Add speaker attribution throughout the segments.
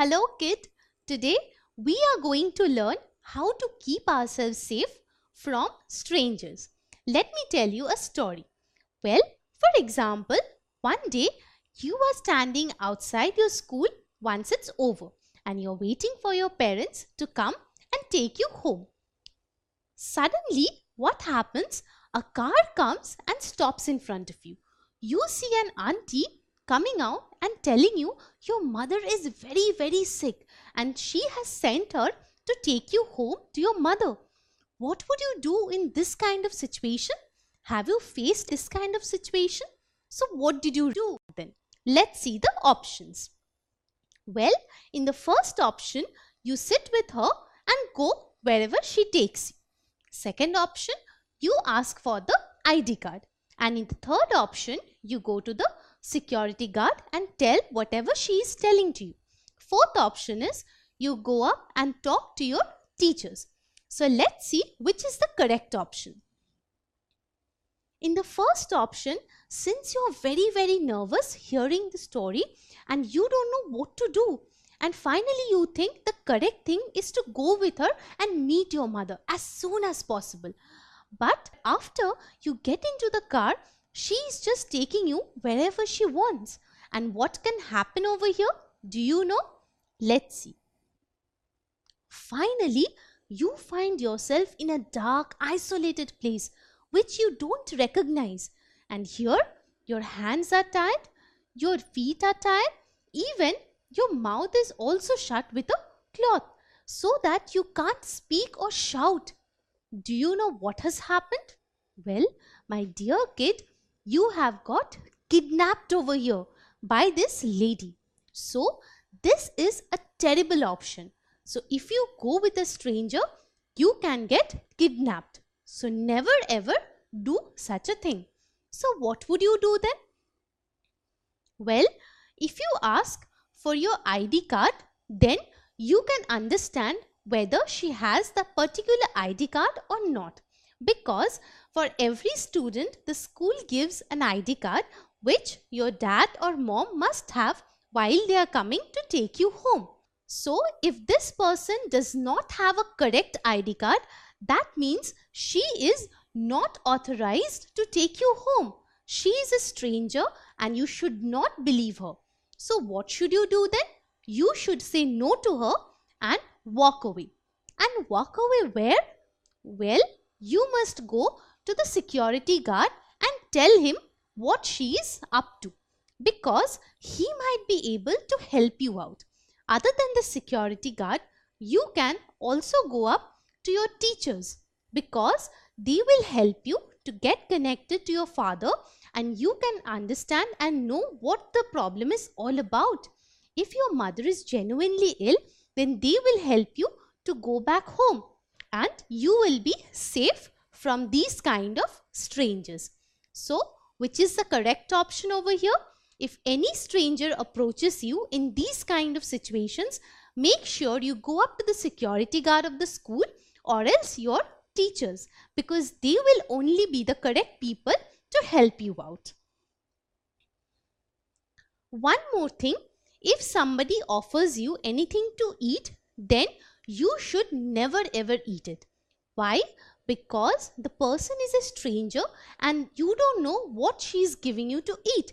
Speaker 1: Hello kid, today we are going to learn how to keep ourselves safe from strangers. Let me tell you a story. Well, for example, one day you are standing outside your school once it's over and you're waiting for your parents to come and take you home. Suddenly, what happens? A car comes and stops in front of you. You see an auntie coming out and telling you your mother is very sick and she has sent her to take you home to your mother. What would you do in this kind of situation? Have you faced this kind of situation? So what did you do then? Let's see the options. Well, in the first option, you sit with her and go wherever she takes you. Second option, you ask for the ID card. And in the third option, you go to the security guard and tell whatever she is telling to you. Fourth option is you go up and talk to your teachers. So let's see which is the correct option. In the first option, since you are very nervous hearing the story and you don't know what to do, and finally you think the correct thing is to go with her and meet your mother as soon as possible. But after you get into the car, she is just taking you wherever she wants. And what can happen over here? Do you know? Let's see. Finally, you find yourself in a dark, isolated place which you don't recognize. And here, your hands are tied, your feet are tied, even your mouth is also shut with a cloth so that you can't speak or shout. Do you know what has happened? Well, my dear kid, you have got kidnapped over here by this lady. So, this is a terrible option. So, if you go with a stranger, you can get kidnapped. So, never ever do such a thing. So, what would you do then? Well, if you ask for your ID card, then you can understand whether she has the particular ID card or not. Because for every student, the school gives an ID card which your dad or mom must have while they are coming to take you home. So, if this person does not have a correct ID card, that means she is not authorized to take you home. She is a stranger and you should not believe her. So, what should you do then? You should say no to her and walk away. And walk away where? Well, you must go to the security guard and tell him what she is up to, because he might be able to help you out. Other than the security guard, you can also go up to your teachers, because they will help you to get connected to your father and you can understand and know what the problem is all about. If your mother is genuinely ill, then they will help you to go back home and you will be safe from these kind of strangers. So, which is the correct option over here? If any stranger approaches you in these kind of situations, make sure you go up to the security guard of the school or else your teachers, because they will only be the correct people to help you out. One more thing, if somebody offers you anything to eat, then you should never ever eat it. Why? Because the person is a stranger and you don't know what she is giving you to eat,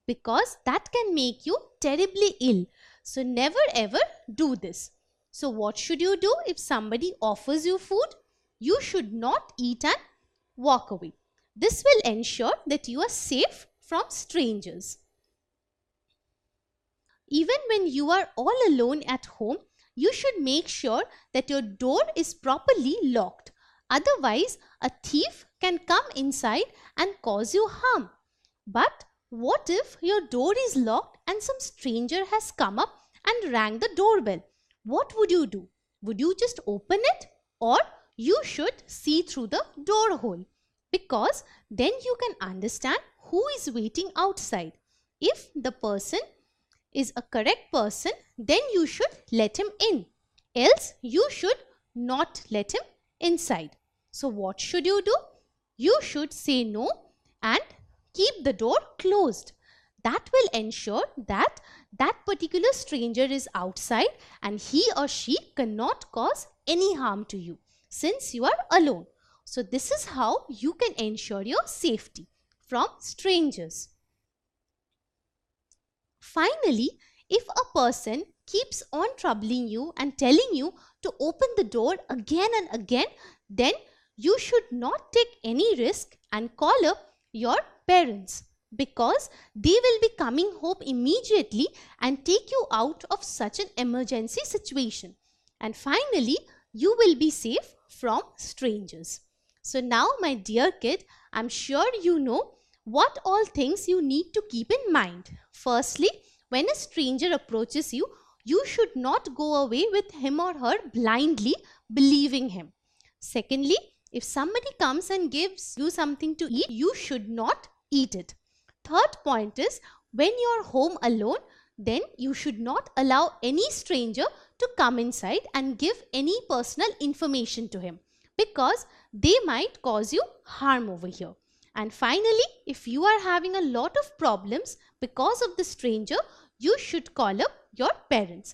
Speaker 1: because that can make you terribly ill. So never ever do this. So what should you do if somebody offers you food? You should not eat and walk away. This will ensure that you are safe from strangers. Even when you are all alone at home, you should make sure that your door is properly locked. Otherwise, a thief can come inside and cause you harm. But what if your door is locked and some stranger has come up and rang the doorbell? What would you do? Would you just open it, or you should see through the door hole? Because then you can understand who is waiting outside. If the person is a correct person, then you should let him in. Else you should not let him inside. So what should you do? You should say no and keep the door closed. that will ensure that that particular stranger is outside and he or she cannot cause any harm to you since you are alone. So this is how you can ensure your safety from strangers. Finally, if a person keeps on troubling you and telling you to open the door again and again, then you should not take any risk and call up your parents, because they will be coming home immediately and take you out of such an emergency situation. And finally, you will be safe from strangers. So now, my dear kid, I'm sure you know what all things you need to keep in mind. Firstly, when a stranger approaches you, you should not go away with him or her blindly believing him. Secondly, if somebody comes and gives you something to eat, you should not eat it. Third point is, when you're home alone, then you should not allow any stranger to come inside and give any personal information to him, because they might cause you harm over here. And finally, if you are having a lot of problems because of the stranger, you should call up your parents.